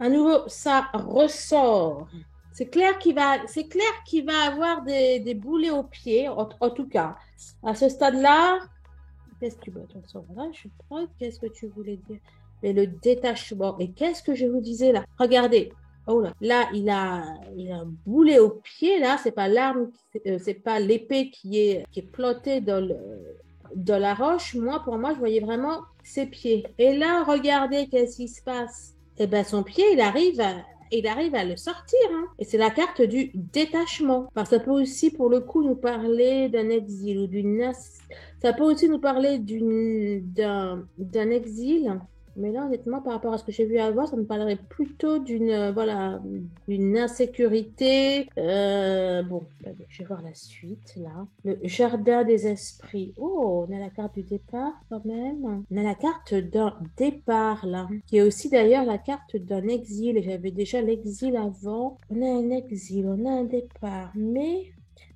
À nouveau, ça ressort. C'est clair qu'il va avoir des boulets aux pieds, en tout cas. À ce stade-là, qu'est-ce que tu veux? Attention, voilà, je prends. Qu'est-ce que tu voulais dire? Mais le détachement. Et qu'est-ce que je vous disais là? Regardez. Oh là, là, il a un boulet au pied, là. C'est pas l'arme, c'est pas l'épée qui est plantée dans la roche. Pour moi, je voyais vraiment ses pieds. Et là, regardez qu'est-ce qui se passe. Eh ben, son pied, il arrive à le sortir, hein. Et c'est la carte du détachement. Parce que ça peut aussi, pour le coup, nous parler d'un exil ou ça peut aussi nous parler d'un exil. Mais là, honnêtement, par rapport à ce que j'ai vu avant, ça me parlerait plutôt voilà, d'une insécurité. Bon, je vais voir la suite, là. Le jardin des esprits. Oh, on a la carte du départ, quand même. On a la carte d'un départ, là, qui est aussi d'ailleurs la carte d'un exil. Et j'avais déjà l'exil avant. On a un exil, on a un départ. Mais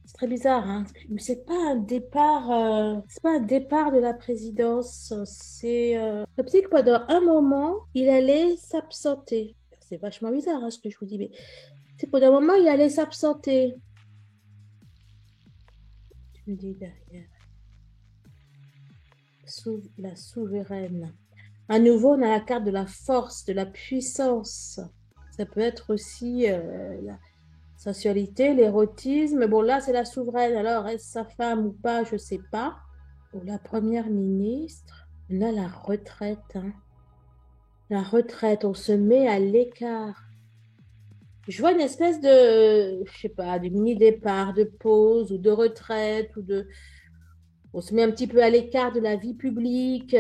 c'est très bizarre, hein. Mais c'est pas un départ de la présidence. Comme si que pendant un moment, il allait s'absenter. C'est vachement bizarre, hein, ce que je vous dis, mais c'est pendant un moment, il allait s'absenter. Tu me dis derrière. La souveraine. À nouveau, on a la carte de la force, de la puissance. Ça peut être aussi la sensualité, l'érotisme. Bon, là, c'est la souveraine. Alors, est-ce sa femme ou pas? Je sais pas. Ou la première ministre. On a la retraite, hein. La retraite, on se met à l'écart. Je vois une espèce je sais pas, de mini-départ, de pause ou de retraite on se met un petit peu à l'écart de la vie publique.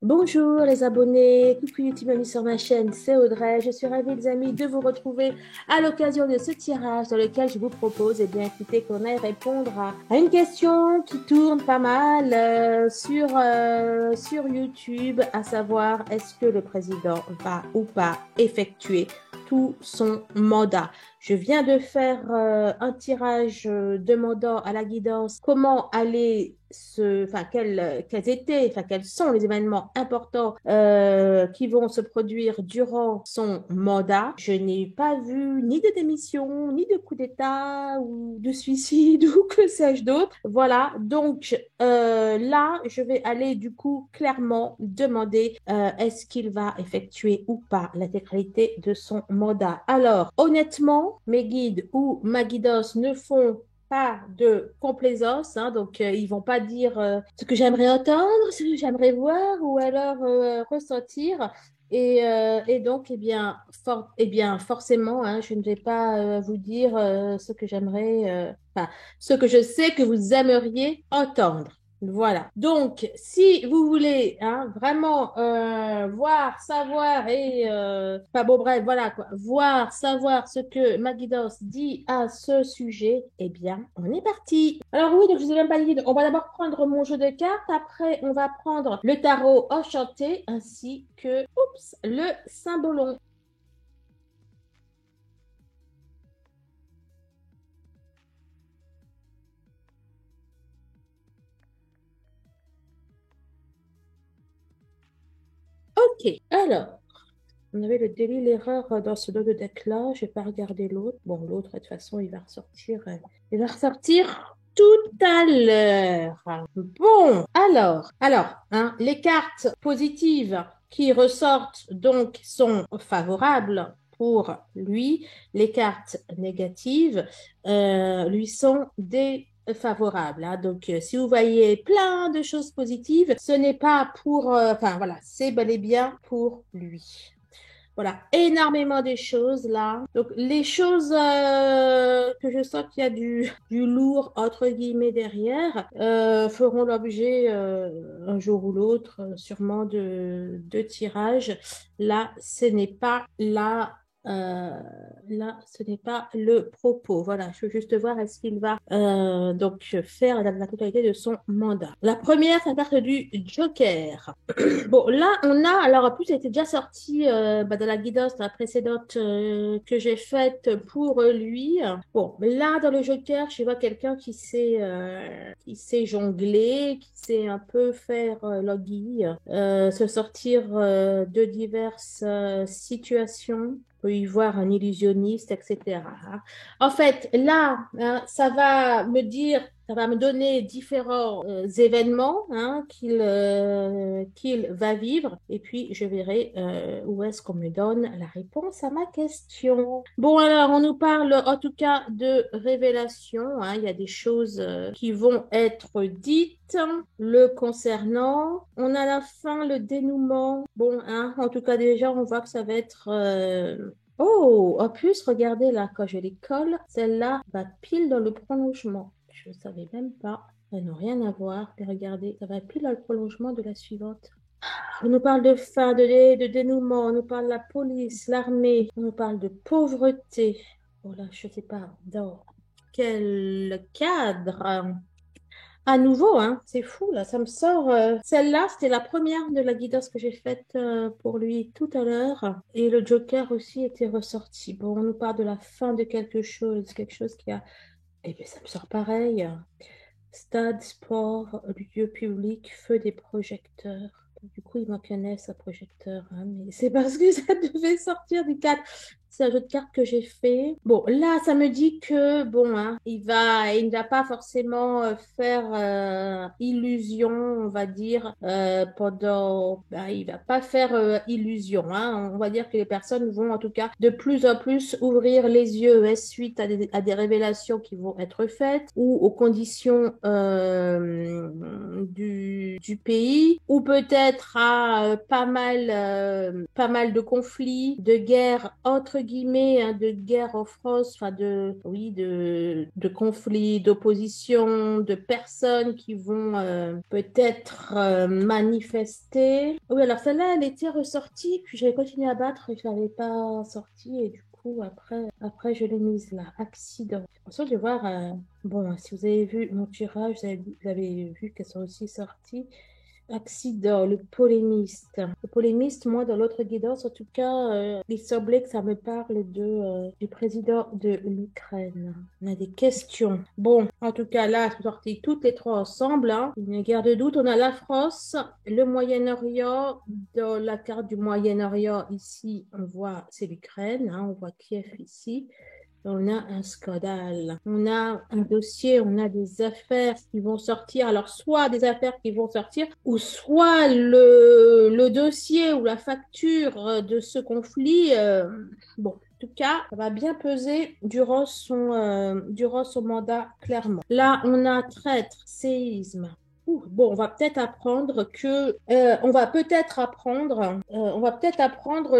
Bonjour les abonnés, coucou YouTube, amis sur ma chaîne, c'est Audrey. Je suis ravie les amis de vous retrouver à l'occasion de ce tirage dans lequel je vous propose, écoutez, qu'on aille répondre à une question qui tourne pas mal sur YouTube, à savoir est-ce que le président va ou pas effectuer tout son mandat. Je viens de faire un tirage demandant à la guidance comment aller quels sont les événements importants qui vont se produire durant son mandat. Je n'ai pas vu ni de démission, ni de coup d'État ou de suicide ou que sais-je d'autre. Voilà, donc là, je vais aller du coup clairement demander est-ce qu'il va effectuer ou pas l'intégralité de son mandat. Alors, honnêtement, mes guides ou ma guidance ne font pas de complaisance, hein, donc ils vont pas dire ce que j'aimerais entendre, ce que j'aimerais voir ou alors ressentir. Et donc, forcément, hein, je ne vais pas vous dire ce que ce que je sais que vous aimeriez entendre. Voilà. Donc, si vous voulez hein, vraiment voir, savoir bon, bref, voilà quoi, voir, savoir ce que ma guidance dit à ce sujet, eh bien, on est parti. Alors oui, donc je vous ai même pas dit, on va d'abord prendre mon jeu de cartes, après on va prendre le tarot enchanté ainsi que, le symbolon. Ok, alors. On avait le délit, l'erreur dans ce lot de deck-là. Je vais pas regarder l'autre. Bon, l'autre, de toute façon, il va ressortir. Il va ressortir tout à l'heure. Bon, alors, hein, les cartes positives qui ressortent donc sont favorables pour lui. Les cartes négatives lui sont défavorables, hein. Donc, si vous voyez plein de choses positives, ce n'est pas pour... Enfin, voilà, c'est bel et bien pour lui. Voilà, énormément de choses là. Donc, les choses que je sens qu'il y a du lourd, entre guillemets, derrière, feront l'objet un jour ou l'autre, sûrement de tirages. Là, ce n'est pas euh, là, ce n'est pas le propos. Voilà, je veux juste voir est-ce qu'il va donc faire la totalité de son mandat. La première, c'est la carte du Joker. Bon, là, on a, alors en plus, elle était déjà sortie dans la guidance, la précédente que j'ai faite pour lui. Bon, mais là, dans le Joker, je vois quelqu'un qui sait jongler, qui sait un peu faire l'anguille, se sortir de diverses situations. On peut y voir un illusionniste, etc. En fait, là, hein, ça va me donner différents événements hein, qu'il va vivre et puis je verrai où est-ce qu'on me donne la réponse à ma question. Bon, alors, on nous parle en tout cas de révélation. Hein. Il y a des choses qui vont être dites le concernant. On a la fin, le dénouement. Bon, hein, en tout cas, déjà, on voit que ça va être oh, en plus, regardez là, quand je les colle, celle-là va pile dans le prolongement. Je ne savais même pas. Elles n'ont rien à voir. Mais regardez, ça va pile dans le prolongement de la suivante. On nous parle de fin, de dénouement, on nous parle de la police, l'armée, on nous parle de pauvreté. Voilà, je ne sais pas dans quel cadre. À nouveau, hein, c'est fou là, ça me sort. Celle-là, c'était la première de la guidance que j'ai faite pour lui tout à l'heure. Et le Joker aussi était ressorti. Bon, on nous parle de la fin de quelque chose qui a. Eh bien, ça me sort pareil. Stade, sport, lieu public, feu des projecteurs. Du coup, il manque un S à projecteur, hein, mais c'est parce que ça devait sortir du cadre. C'est un jeu de cartes que j'ai fait. Bon, là, ça me dit que, bon, hein, il ne va pas forcément faire illusion, on va dire, il va pas faire illusion, hein. On va dire que les personnes vont, en tout cas, de plus en plus ouvrir les yeux suite à des révélations qui vont être faites ou aux conditions du pays, ou peut-être à pas mal de conflits, de guerres entre guillemets, hein, de guerre en France, enfin oui, de conflits, d'opposition, de personnes qui vont peut-être manifester. Oui, alors celle-là, elle était ressortie, puis j'avais continué à battre et je l'avais pas sortie et du coup, après je l'ai mise là. Accident. Ensuite, de voir, bon, si vous avez vu mon tirage, vous avez vu qu'elles sont aussi sorties. Accident, le polémiste. Le polémiste, moi, dans l'autre guidance, en tout cas, il semblait que ça me parle du président de l'Ukraine. On a des questions. Bon, en tout cas, là, elles sont sorties toutes les trois ensemble. Hein. Il n'y a guère de doute. On a la France, le Moyen-Orient. Dans la carte du Moyen-Orient, ici, on voit, c'est l'Ukraine. Hein, on voit Kiev ici. On a un scandale, on a un dossier, on a des affaires qui vont sortir. Alors, soit des affaires qui vont sortir, ou soit le dossier ou la facture de ce conflit. Bon, en tout cas, ça va bien peser durant son mandat, clairement. Là, on a traître, séisme. Bon, on va peut-être apprendre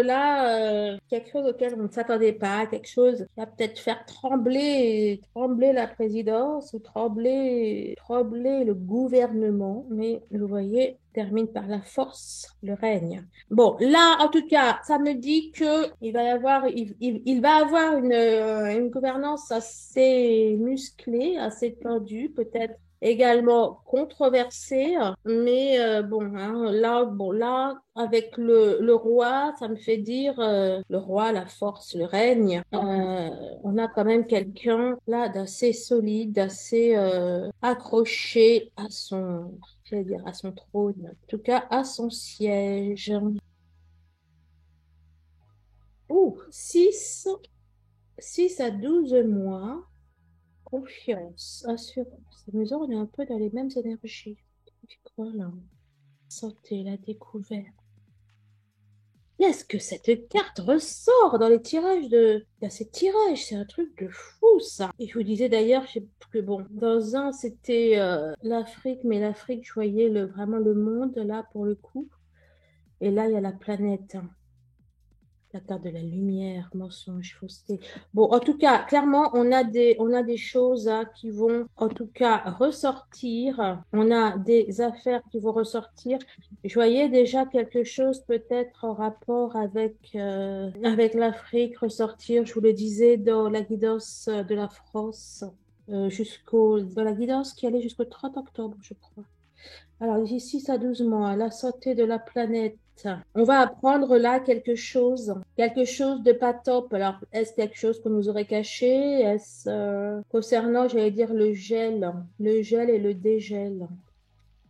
là quelque chose auquel on ne s'attendait pas, quelque chose qui va peut-être faire trembler la présidence ou trembler le gouvernement. Mais vous voyez, termine par la force, le règne. Bon, là, en tout cas, ça me dit que il va avoir une gouvernance assez musclée, assez tendue, peut-être également controversée, mais bon, hein, là, avec le roi, ça me fait dire le roi, la force, le règne. On a quand même quelqu'un là d'assez solide, d'assez accroché à j'allais dire à son trône, en tout cas à son siège. Ouh, 6 à 12 mois. Confiance, assurance. C'est amusant, on est un peu dans les mêmes énergies. C'est quoi là? Santé, la découverte. Qu'est-ce que cette carte ressort dans les tirages dans ces tirages? C'est un truc de fou ça. Et je vous disais d'ailleurs que bon, dans un c'était l'Afrique, mais l'Afrique, je voyais vraiment le monde là pour le coup. Et là, il y a la planète. La carte de la lumière, mensonge, fausseté. Bon, en tout cas, clairement, on a des choses hein, qui vont, en tout cas, ressortir. On a des affaires qui vont ressortir. Je voyais déjà quelque chose peut-être en rapport avec l'Afrique ressortir. Je vous le disais dans la guidance de la France dans la guidance qui allait jusqu'au 30 octobre, je crois. Alors, d'ici 6 à 12 mois, la santé de la planète. On va apprendre là quelque chose de pas top. Alors, est-ce quelque chose qu'on nous aurait caché? Est-ce concernant, j'allais dire, le gel et le dégel?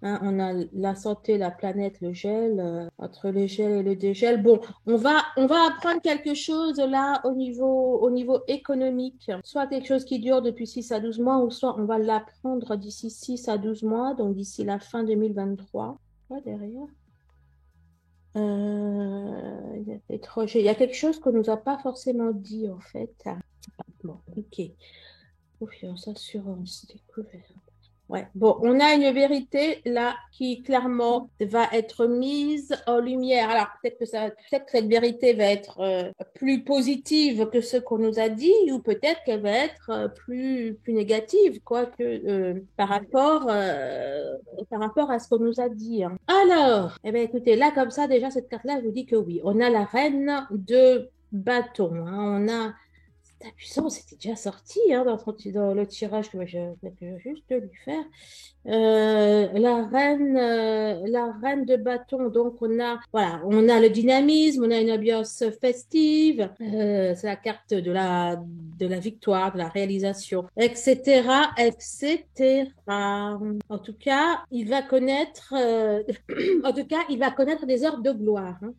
Hein, on a la santé, la planète, le gel, entre le gel et le dégel. Bon, on va apprendre quelque chose là au niveau économique, soit quelque chose qui dure depuis 6 à 12 mois, ou soit on va l'apprendre d'ici 6 à 12 mois, donc d'ici la fin 2023. Quoi derrière? Il y a quelque chose qu'on nous a pas forcément dit en fait. Ah, bon, ok. Confiance, assurance, découverte. Ouais. Bon, on a une vérité là qui clairement va être mise en lumière. Alors peut-être que cette vérité va être plus positive que ce qu'on nous a dit, ou peut-être qu'elle va être plus négative, quoi, que par rapport à ce qu'on nous a dit. Hein. Alors, eh bien, écoutez, là comme ça, déjà cette carte-là vous dit que oui, on a la reine de bâton. Hein. On a ta puissance c'était déjà sorti hein, dans le tirage que je vais juste lui faire. La reine de bâton. Donc voilà, on a le dynamisme, on a une ambiance festive. C'est la carte de la victoire, de la réalisation, etc., etc. En tout cas, il va connaître, en tout cas, il va connaître des heures de gloire. Hein.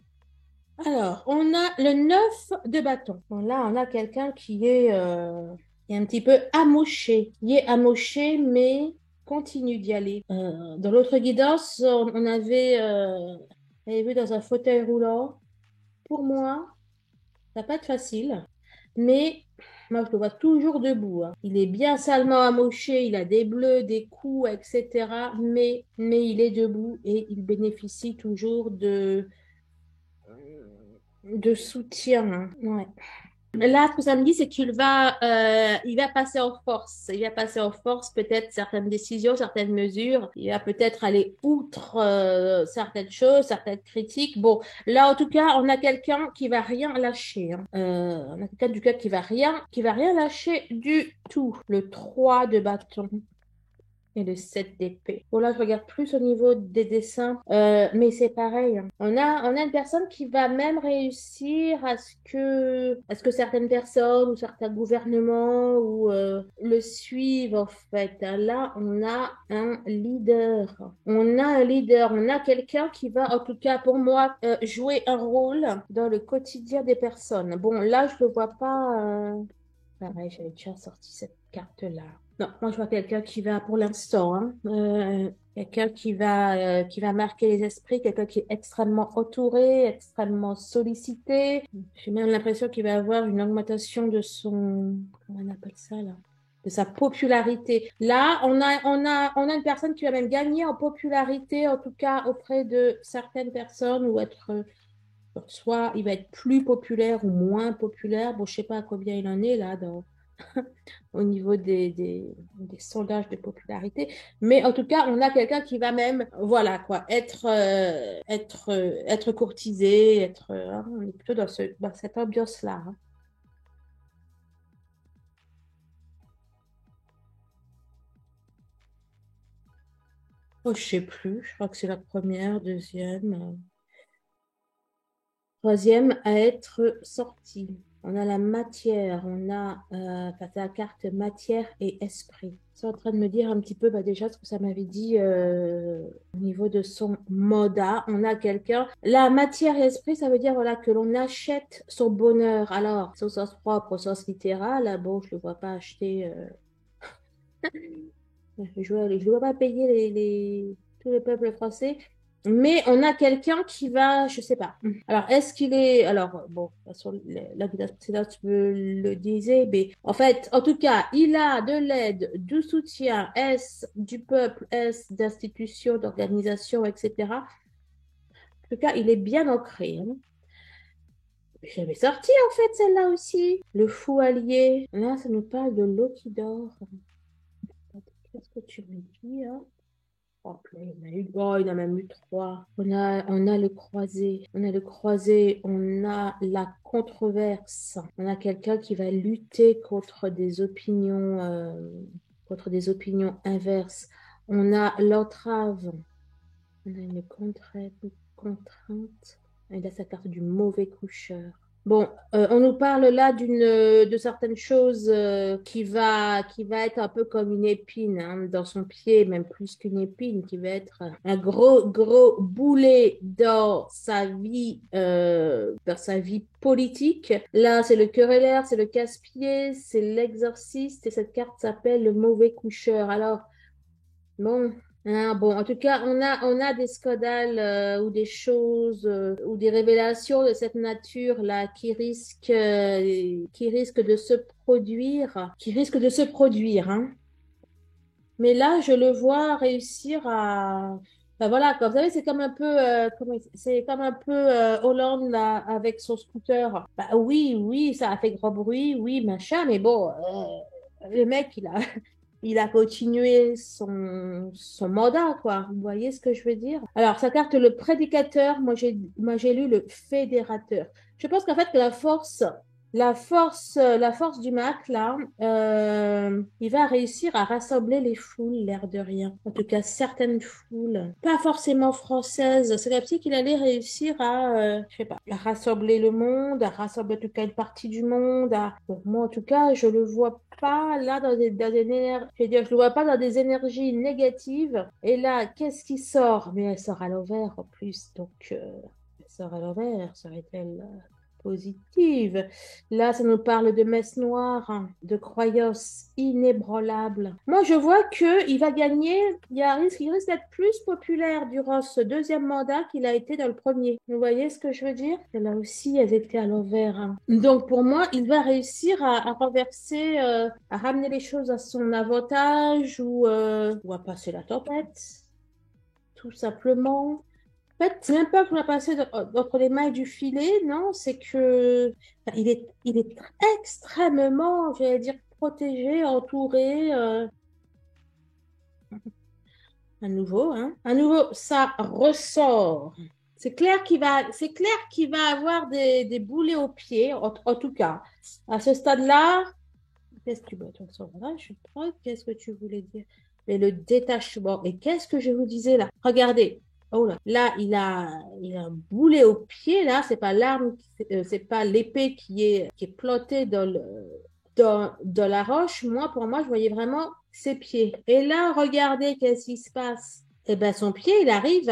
Alors, on a le 9 de bâton. Bon, là, on a quelqu'un qui est un petit peu amoché. Il est amoché, mais continue d'y aller. Dans l'autre guidance, on avait vu dans un fauteuil roulant. Pour moi, ça va pas être facile, mais moi, je le vois toujours debout. Hein. Il est bien salement amoché, il a des bleus, des coups, etc. Mais il est debout et il bénéficie toujours de soutien. Hein. Ouais. Là, ce que ça me dit, c'est il va passer en force. Il va passer en force peut-être certaines décisions, certaines mesures. Il va peut-être aller outre certaines choses, certaines critiques. Bon, là, en tout cas, on a quelqu'un qui va rien lâcher. Hein. On a quelqu'un du cas qui va rien lâcher du tout. Le 3 de bâton. Et le 7 d'épée. Bon, là, je regarde plus au niveau des dessins, mais c'est pareil. Hein. On a une personne qui va même réussir à ce que certaines personnes ou certains gouvernements le suivent, en fait. Hein. Là, on a un leader. On a un leader. On a quelqu'un qui va, en tout cas, pour moi, jouer un rôle dans le quotidien des personnes. Bon, là, je ne le vois pas. Pareil, j'avais déjà sorti cette carte-là. Non, moi je vois quelqu'un qui va, pour l'instant, hein, quelqu'un qui va marquer les esprits, quelqu'un qui est extrêmement entouré, extrêmement sollicité. J'ai même l'impression qu'il va avoir une augmentation de comment on appelle ça là? De sa popularité. Là, on a une personne qui va même gagner en popularité, en tout cas auprès de certaines personnes, ou être soit il va être plus populaire ou moins populaire. Bon, je sais pas à combien il en est là au niveau des sondages de popularité. Mais en tout cas, on a quelqu'un qui va même, voilà quoi, être courtisé, hein, on est plutôt dans cette ambiance-là. Hein. Oh, je sais plus, je crois que c'est la première, deuxième. Troisième à être sorti. On a la matière, enfin, c'est la carte matière et esprit. C'est en train de me dire un petit peu bah, déjà ce que ça m'avait dit au niveau de son moda. On a quelqu'un. La matière et esprit, ça veut dire voilà, que l'on achète son bonheur. Alors, c'est au sens propre, au sens littéral. Là, bon, je ne le vois pas acheter. Je ne vois pas payer tout le peuple français. Mais on a quelqu'un qui va, je sais pas. Alors, est-ce qu'il est, alors, bon, de toute façon, la vidéo précédente me le disait, mais en fait, en tout cas, il a de l'aide, du soutien, est du peuple, est d'institutions, d'organisations, etc. En tout cas, il est bien ancré. Hein. Je l'avais sorti en fait celle-là aussi. Le fou allié. Là, ça nous parle de l'eau qui dort. Qu'est-ce que tu me dis, hein? Oh, là, il y en a eu, oh, il y en a même eu trois. On a le croisé. On a le croisé. On a la controverse. On a quelqu'un qui va lutter contre des opinions inverses. On a l'entrave. On a une contrainte. Et là, ça carte du mauvais coucheur. Bon, on nous parle là de certaines choses qui va être un peu comme une épine hein, dans son pied, même plus qu'une épine, qui va être un gros, gros boulet dans sa vie politique. Là, c'est le querelleur, c'est le casse-pied, c'est l'exorciste, et cette carte s'appelle le mauvais coucheur. Alors, bon, hein, bon, en tout cas, on a des scandales ou des choses ou des révélations de cette nature-là qui risquent de se produire, hein. Mais là, je le vois réussir à, ben voilà, quoi. Vous savez, c'est comme un peu, c'est comme un peu Hollande là avec son scooter. Bah oui, oui, ça a fait grand bruit, oui, machin, mais bon, le mec, il a continué son mandat, quoi. Vous voyez ce que je veux dire? Alors, ça carte le prédicateur. Moi, j'ai lu le fédérateur. Je pense qu'en fait, que la force du Mac, là, il va réussir à rassembler les foules, l'air de rien. En tout cas, certaines foules, pas forcément françaises. C'est comme si qu'il allait réussir je sais pas, à rassembler le monde, à rassembler en tout cas une partie du monde. Bon, moi, en tout cas, je le vois pas là je veux dire, je le vois pas dans des énergies négatives. Et là, qu'est-ce qui sort? Mais elle sort à l'envers en plus, donc elle sort à l'envers, serait-elle positive. Là, ça nous parle de messe noire, hein, de croyances inébranlables. Moi, je vois que il va gagner, il risque d'être plus populaire durant ce deuxième mandat qu'il a été dans le premier. Vous voyez ce que je veux dire? Et là aussi, elles étaient à l'envers, hein. Donc, pour moi, il va réussir à renverser, à ramener les choses à son avantage ou à passer la tempête, tout simplement. En fait, c'est même pas qu'on a passé entre les mailles du filet, non, c'est que enfin, il est extrêmement, j'allais dire, protégé, entouré, à nouveau, hein. À nouveau, ça ressort. C'est clair qu'il va avoir des boulets aux pieds, en tout cas. À ce stade-là, qu'est-ce que tu veux, voilà, je prends, qu'est-ce que tu voulais dire? Mais le détachement. Et qu'est-ce que je vous disais là? Regardez. Oh là, il a un boulet au pied, là. C'est pas l'arme, c'est pas l'épée qui est plantée dans la roche. Pour moi, je voyais vraiment ses pieds. Et là, regardez qu'est-ce qui se passe. Eh ben, son pied, il arrive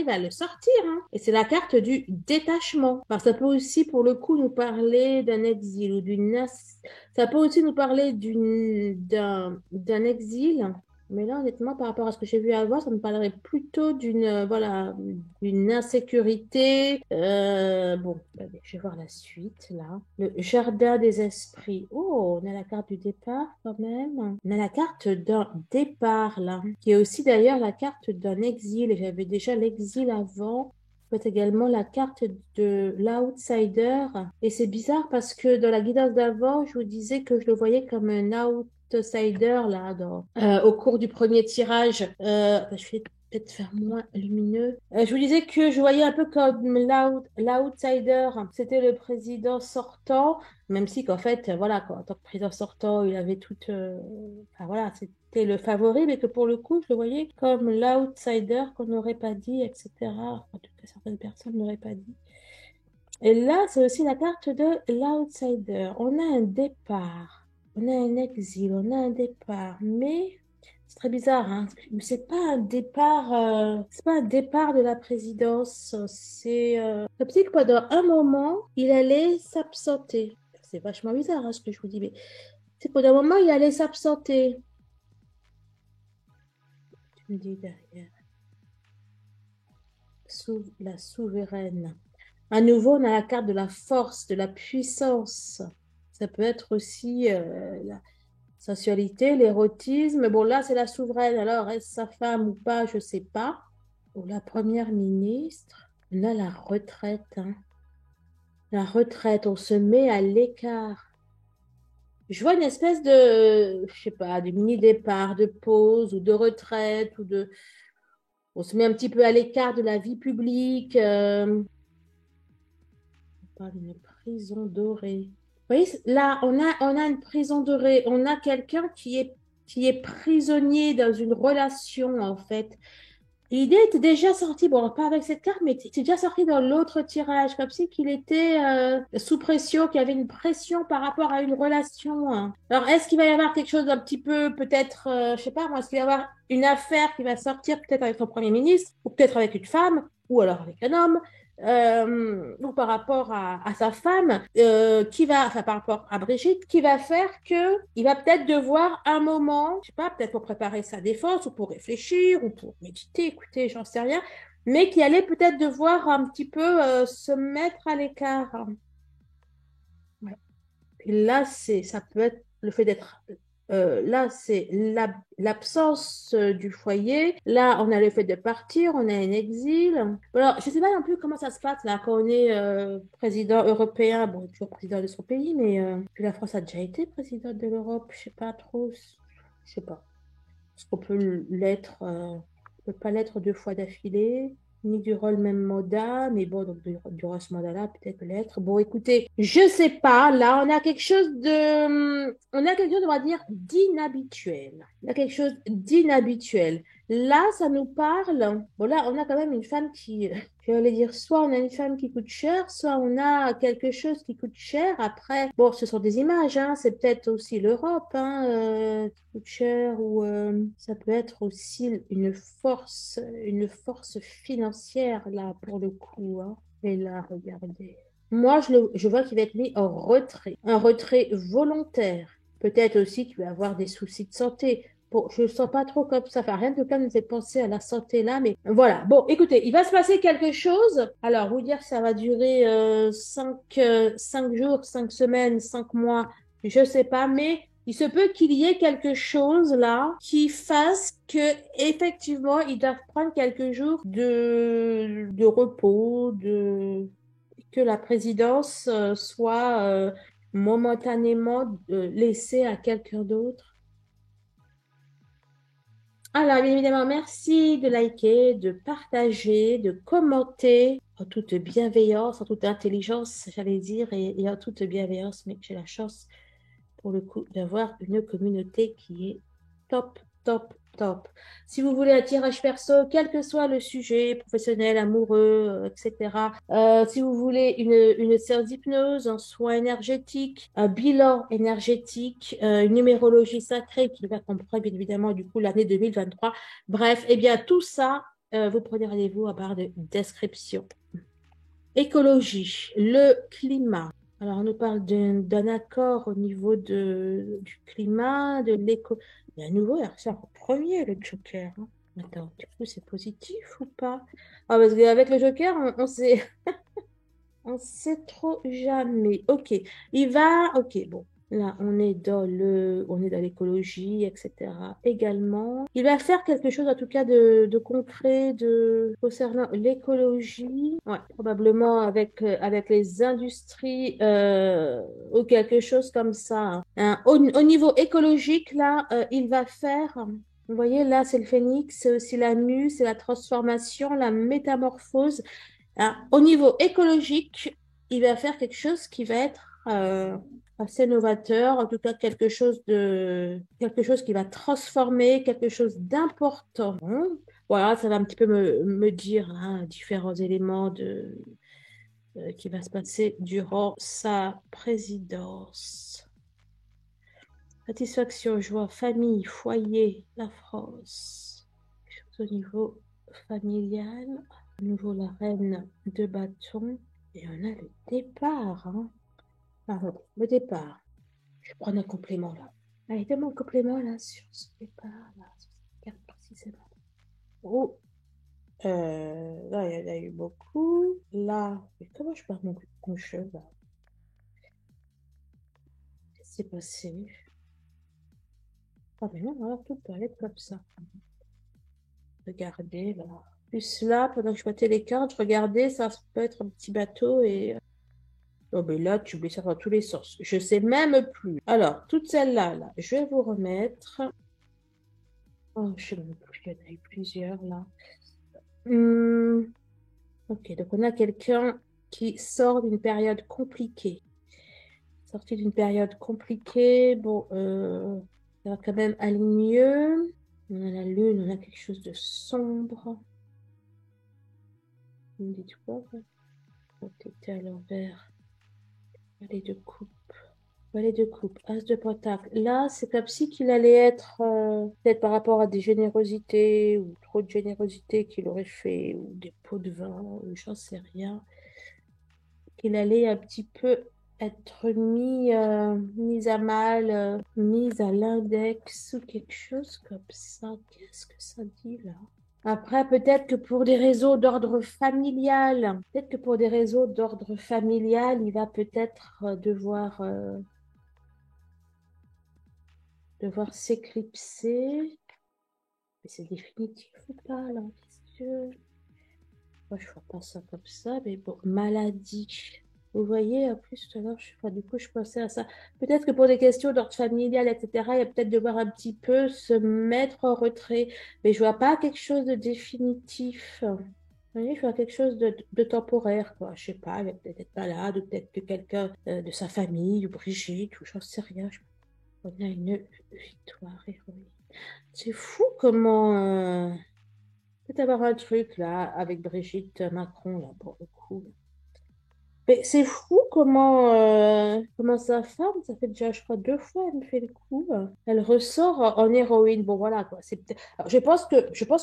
à le sortir, hein. Et c'est la carte du détachement. Alors, ça peut aussi, pour le coup, nous parler d'un exil ou ça peut aussi nous parler d'un exil, mais là, honnêtement, par rapport à ce que j'ai vu avant, ça me parlerait plutôt voilà, d'une insécurité. Bon, allez, je vais voir la suite, là. Le jardin des esprits. Oh, on a la carte du départ, quand même. On a la carte d'un départ, là, qui est aussi d'ailleurs la carte d'un exil. Et j'avais déjà l'exil avant. Peut également la carte de l'outsider. Et c'est bizarre parce que dans la guidance d'avant, je vous disais que je le voyais comme un outsider là, au cours du premier tirage. Je vais peut-être faire moins lumineux. Je vous disais que je voyais un peu comme l'outsider. C'était le président sortant, même si qu'en fait, voilà, quoi, en tant que président sortant, il avait toute. Enfin voilà, c'était le favori, mais que pour le coup, je le voyais comme l'outsider qu'on n'aurait pas dit, etc. En tout cas, certaines personnes n'auraient pas dit. Et là, c'est aussi la carte de l'outsider. On a un départ, on a un exil, on a un départ, mais c'est très bizarre, hein. C'est pas un départ de la présidence. C'est comme si que pendant un moment, il allait s'absenter. C'est vachement bizarre, hein, ce que je vous dis, mais c'est pendant un moment, il allait s'absenter. Tu me dis derrière. La souveraine. À nouveau, on a la carte de la force, de la puissance. Ça peut être aussi la sensualité, l'érotisme. Bon, là, c'est la souveraine. Alors, est-ce sa femme ou pas? Je ne sais pas. Ou la première ministre. On a la retraite, hein. La retraite, on se met à l'écart. Je vois une espèce de, je sais pas, de mini-départ, de pause ou de retraite ou de... On se met un petit peu à l'écart de la vie publique. On parle d'une prison dorée. Vous voyez, là, on a une prison dorée. On a quelqu'un qui est prisonnier dans une relation, en fait. L'idée était déjà sortie, bon, pas avec cette carte, mais c'est déjà sorti dans l'autre tirage, comme si qu'il était sous pression, qu'il y avait une pression par rapport à une relation, hein. Alors, est-ce qu'il va y avoir quelque chose d'un petit peu, peut-être, je sais pas, moi, est-ce qu'il va y avoir une affaire qui va sortir peut-être avec son premier ministre, ou peut-être avec une femme, ou alors avec un homme, ou par rapport à sa femme, enfin par rapport à Brigitte, qui va faire que il va peut-être devoir un moment, je sais pas, peut-être pour préparer sa défense ou pour réfléchir ou pour méditer, écouter, j'en sais rien, mais qui allait peut-être devoir un petit peu se mettre à l'écart. Ouais. Et là, ça peut être le fait d'être là, c'est l'absence du foyer. Là, on a le fait de partir, on a un exil. Alors, je ne sais pas non plus comment ça se passe là quand on est président européen. Bon, toujours président de son pays, mais puis la France a déjà été présidente de l'Europe. Je ne sais pas trop. Je sais pas. Est-ce qu'on peut l'être, on peut pas l'être deux fois d'affilée, ni durant le même mandat, mais bon, donc durant ce mandat-là, peut-être l'être. Bon, écoutez, je sais pas, là, on a quelque chose, on va dire, d'inhabituel. On a quelque chose d'inhabituel. Là, ça nous parle. Bon, là, on a quand même une femme qui, je vais dire, soit on a une femme qui coûte cher, soit on a quelque chose qui coûte cher. Après, bon, ce sont des images, hein, c'est peut-être aussi l'Europe, hein, qui coûte cher, ou ça peut être aussi une force financière, là, pour le coup, hein. Et là, regardez. Moi, je vois qu'il va être mis en retrait, un retrait volontaire. Peut-être aussi qu'il va avoir des soucis de santé. Bon, je ne le sens pas trop comme ça. Enfin, rien de cas ne me fait penser à la santé là, mais voilà. Bon, écoutez, il va se passer quelque chose. Alors, vous dire que ça va durer 5 jours, 5 semaines, 5 mois, je ne sais pas, mais il se peut qu'il y ait quelque chose là qui fasse que effectivement, ils doivent prendre quelques jours de repos, que la présidence soit momentanément laissée à quelqu'un d'autre. Alors, bien évidemment, merci de liker, de partager, de commenter en toute bienveillance, en toute intelligence, j'allais dire, et en toute bienveillance, mais j'ai la chance, pour le coup, d'avoir une communauté qui est top, top, top. Si vous voulez un tirage perso, quel que soit le sujet, professionnel, amoureux, etc. Si vous voulez une séance d'hypnose, un soin énergétique, un bilan énergétique, une numérologie sacrée qui va comprendre bien évidemment du coup l'année 2023. Bref, eh bien tout ça, vous prenez rendez-vous à barre de description. Écologie, le climat. Alors, on nous parle d'un accord au niveau du climat, de l'éco. Il y a un nouveau, c'est en premier, le Joker, hein. Attends, du coup, c'est positif ou pas? Ah, parce qu'avec le Joker, on sait, on sait trop jamais. Ok, ok, bon. Là, on est dans l'écologie, etc. Également, il va faire quelque chose, en tout cas, de concret, concernant l'écologie. Ouais, probablement avec les industries, ou quelque chose comme ça, hein. Au niveau écologique, là, il va faire. Vous voyez, là, c'est le phénix, c'est aussi la mue, c'est la transformation, la métamorphose. Au niveau écologique, il va faire quelque chose qui va être assez novateur, en tout cas quelque chose qui va transformer, quelque chose d'important. Voilà, ça va un petit peu me dire, hein, différents éléments qui va se passer durant sa présidence. Satisfaction, joie, famille, foyer, la France. Quelque chose au niveau familial. À nouveau la reine de bâton. Et on a le départ, hein. Pardon, le départ. Je vais prendre un complément là. Ah, il y a tellement de compléments là sur ce départ, là, sur cette carte précisément. Oh, là, il y en a eu beaucoup. Là, mais comment je perds mon cheveu là? Qu'est-ce qui s'est passé? Ah, mais non, alors tout peut aller comme ça. Regardez là. Plus là, pendant que je battais les cartes, je regardais, ça peut être un petit bateau et Oh, mais là, tu mets ça dans tous les sens. Je sais même plus. Alors, toutes celles-là, là, je vais vous remettre. Oh, je sais même plus, il y en a eu plusieurs, là. Hmm, ok, donc on a quelqu'un qui sort d'une période compliquée. Sorti d'une période compliquée. Bon, ça va quand même aller mieux. On a la lune, on a quelque chose de sombre. Vous me dites quoi, vous? Ok, t'es à l'envers. Valet de coupe. Valet de coupe. As de pentacle. Là, c'est comme si qu'il allait être, peut-être par rapport à des générosités ou trop de générosité qu'il aurait fait, ou des pots de vin, ou j'en sais rien, qu'il allait un petit peu être mis à mal, mis à l'index ou quelque chose comme ça. Qu'est-ce que ça dit là? Après, peut-être que pour des réseaux d'ordre familial, peut-être que pour des réseaux d'ordre familial, il va peut-être devoir s'éclipser. Mais c'est définitif ou pas, là? Qu'est-ce que... Moi, je vois pas ça comme ça, mais bon, maladie. Vous voyez, en plus, tout à l'heure, du coup, je pensais à ça. Peut-être que pour des questions d'ordre familial, etc., il y a peut-être devoir un petit peu se mettre en retrait. Mais je vois pas quelque chose de définitif. Vous voyez, je vois quelque chose de temporaire, quoi. Je sais pas, il va peut-être être malade, ou peut-être que quelqu'un de sa famille, ou Brigitte, ou j'en sais rien. On a une victoire héroïque. C'est fou comment... peut avoir un truc, là, avec Brigitte Macron, là, pour le coup. Mais c'est fou comment sa femme, ça fait déjà, je crois, 2 fois, elle me fait le coup. Elle ressort en héroïne. Bon, voilà, quoi. Alors, je pense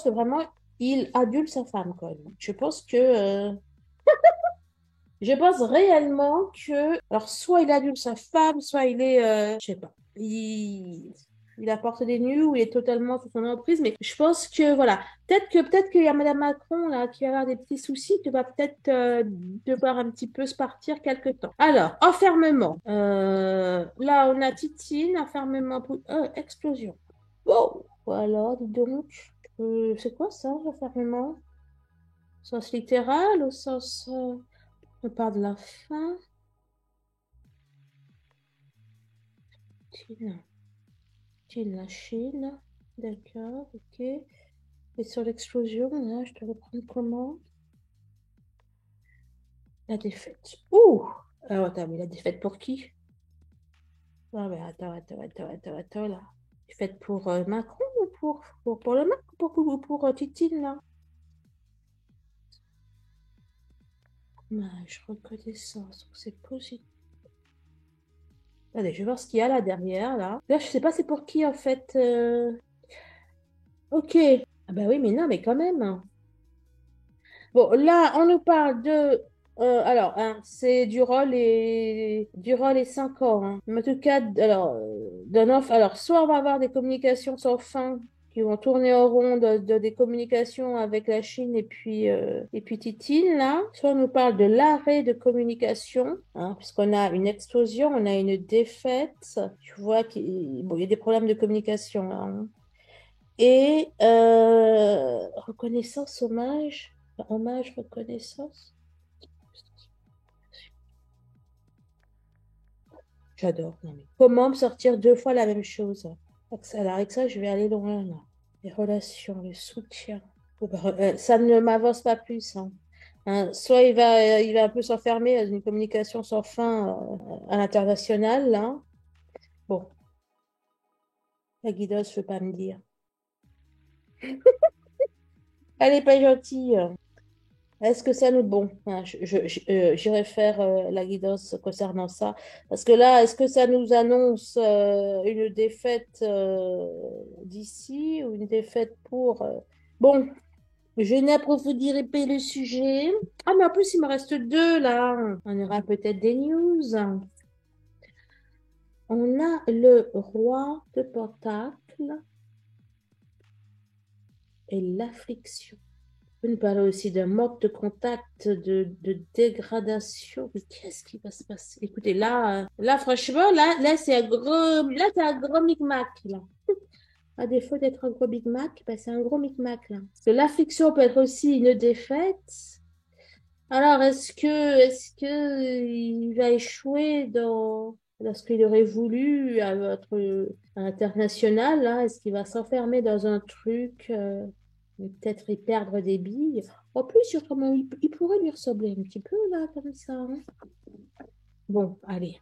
que vraiment, il adule sa femme, quoi. Je pense réellement que, alors, soit il adule sa femme, soit il est, je sais pas, il apporte des nus ou il est totalement sous son emprise. Mais je pense que, voilà, peut-être qu'il y a Madame Macron, là, qui va avoir des petits soucis, qui va peut-être devoir un petit peu se partir quelque temps. Alors, enfermement. Là, on a Titine, enfermement, explosion. Wow, voilà, dis donc. C'est quoi ça, l'enfermement? Au sens littéral, au sens... on parle de la fin. Chine. Chine, la Chine. D'accord, ok. Et sur l'explosion, là, je dois reprendre comment? La défaite. Ouh! Alors, attends, mais la défaite pour qui? Ah, mais attends, là. Défaite pour Macron ou pour le Macron ou pour Titine, là? Je reconnaissance, donc c'est positif. Attendez, je vais voir ce qu'il y a là derrière, là. Là, je sais pas c'est pour qui, en fait. Ok. Ah bah oui, mais non, mais quand même. Bon, là, on nous parle de... alors, hein, c'est du rôle et 5 ans. Hein. Mais en tout cas, alors, alors, soit on va avoir des communications sans fin qui vont tourner en rond des communications avec la Chine et puis Titine, là. Soit on nous parle de l'arrêt de communication, hein, puisqu'on a une explosion, on a une défaite. Tu vois bon, il y a des problèmes de communication, là. Hein. Et reconnaissance, hommage. Hommage, reconnaissance. J'adore. Non, mais comment me sortir 2 fois la même chose? Alors, avec ça, je vais aller loin, là. Les relations, le soutien. Oh, bah, ça ne m'avance pas plus. Hein. Hein, soit il va un peu s'enfermer dans une communication sans fin à l'international, là. Bon, la guideuse ne veut pas me dire. Elle n'est pas gentille. Est-ce que ça nous... Bon, hein, j'irai faire la guidance concernant ça. Parce que là, est-ce que ça nous annonce une défaite d'ici ou une défaite pour... Bon, je n'approfondirai pas le sujet. Ah, mais en plus, il me reste 2 là. On aura peut-être des news. On a le roi de Pentacle et l'affliction. On nous parle aussi d'un manque de contact, de dégradation. Mais qu'est-ce qui va se passer? Écoutez, là, franchement, là, c'est un gros micmac, là. À défaut d'être un gros Big Mac, ben, c'est un gros micmac, là. Parce que l'affliction peut être aussi une défaite. Alors, est-ce que il va échouer dans ce qu'il aurait voulu à votre à l'international, là? Est-ce qu'il va s'enfermer dans un truc, et peut-être y perdre des billes? En plus, sur comment il pourrait lui ressembler un petit peu, là, comme ça, hein. Bon, allez,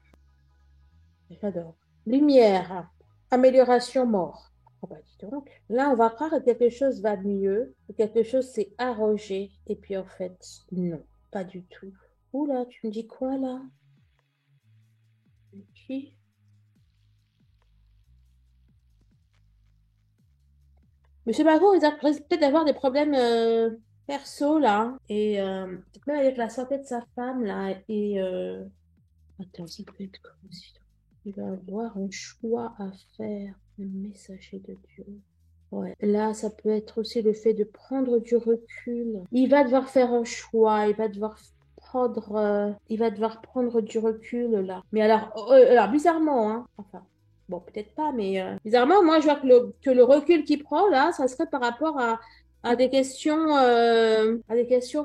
j'adore. Lumière, amélioration, mort. Oh bah, dis donc. Là, on va croire que quelque chose va mieux, que quelque chose s'est arrogé, et puis en fait, non, pas du tout. Oula, tu me dis quoi là? Qui? Monsieur Macron, risque peut-être d'avoir des problèmes perso là, et peut-être même avec la santé de sa femme là, et attends, ça peut être quoi aussi? Il va avoir un choix à faire, le messager de Dieu. Ouais. Là, ça peut être aussi le fait de prendre du recul. Il va devoir faire un choix, il va devoir prendre du recul là. Mais alors bizarrement, hein. Enfin, bon, peut-être pas, mais bizarrement, moi, je vois que le recul qu'il prend là, ça serait par rapport à des questions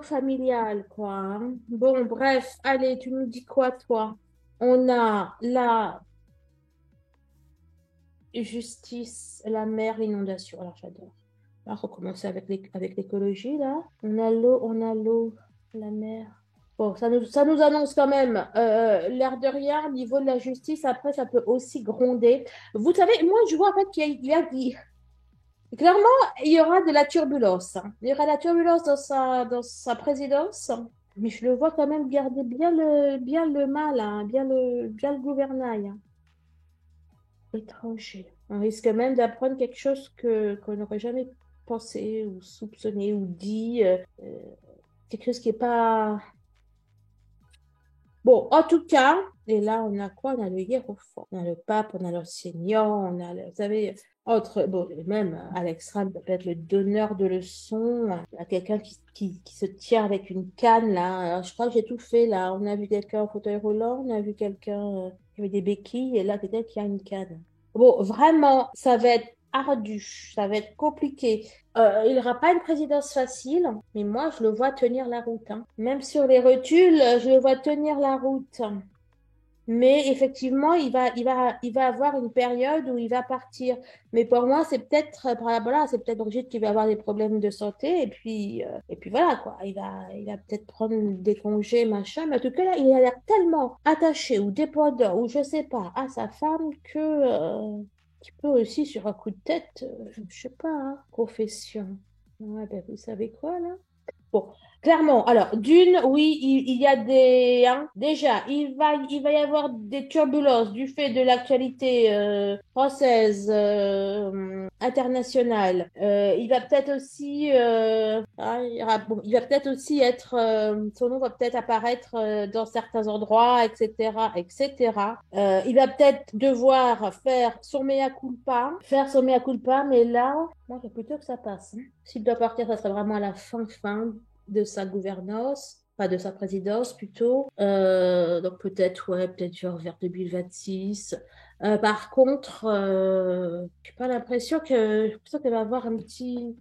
familiales, quoi, hein. Bon, bref, allez, tu nous dis quoi, toi? On a la justice, la mer, l'inondation. Alors, j'adore. On va recommencer avec l'écologie, là. On a l'eau, la mer. Bon, ça nous annonce quand même, l'air de rien, au niveau de la justice. Après, ça peut aussi gronder. Vous savez, moi, je vois en fait clairement, il y aura de la turbulence, hein. Il y aura de la turbulence dans sa présidence. Mais je le vois quand même garder bien le mal, hein, bien le gouvernail, hein. Étranger. On risque même d'apprendre quelque chose qu'on n'aurait jamais pensé ou soupçonné ou dit. Quelque chose qui est pas... Bon, en tout cas, et là, on a quoi? On a le hiérophant, on a le pape, on a l'enseignant, vous savez, bon, et même Alex Ram peut être le donneur de leçons. Il y a quelqu'un qui se tient avec une canne, là. Alors, je crois que j'ai tout fait, là. On a vu quelqu'un en fauteuil roulant, on a vu quelqu'un qui avait des béquilles, et là, quelqu'un qui a une canne. Bon, vraiment, ça va être ardu, ça va être compliqué. Il n'aura pas une présidence facile, mais moi, je le vois tenir la route, hein. Même sur les rotules, je le vois tenir la route. Mais effectivement, il va avoir une période où il va partir. Mais pour moi, c'est peut-être, voilà, c'est peut-être Brigitte qui va avoir des problèmes de santé. Et puis voilà, quoi. Il va peut-être prendre des congés, machin. Mais en tout cas, là, il a l'air tellement attaché ou dépendant, ou je sais pas, à sa femme qu'il peut aussi, sur un coup de tête, je sais pas, hein, confession. Ouais, ben, vous savez quoi, là? Bon, clairement. Alors, d'une, oui, il y a hein, déjà, il va y avoir des turbulences du fait de l'actualité française, internationale. Il va peut-être aussi, il va peut-être aussi être, son nom va peut-être apparaître dans certains endroits, etc., etc. Il va peut-être devoir faire son mea culpa, mais là, moi, j'ai plutôt que ça passe, hein. S'il doit partir, ça sera vraiment à la fin de sa gouvernance, pas de sa présidence plutôt. Donc peut-être, ouais, peut-être vers 2026. Par contre, j'ai pas l'impression j'ai l'impression qu'elle va avoir petit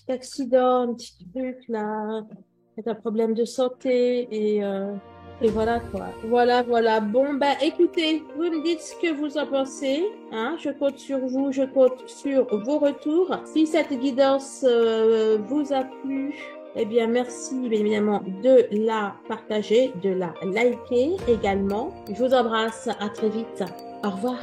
accident, un petit truc là, peut-être un problème de santé et voilà quoi. Voilà. Bon, bah écoutez, vous me dites ce que vous en pensez, hein. Je compte sur vous, je compte sur vos retours. Si cette guidance vous a plu, eh bien, merci bien évidemment de la partager, de la liker également. Je vous embrasse, à très vite. Au revoir.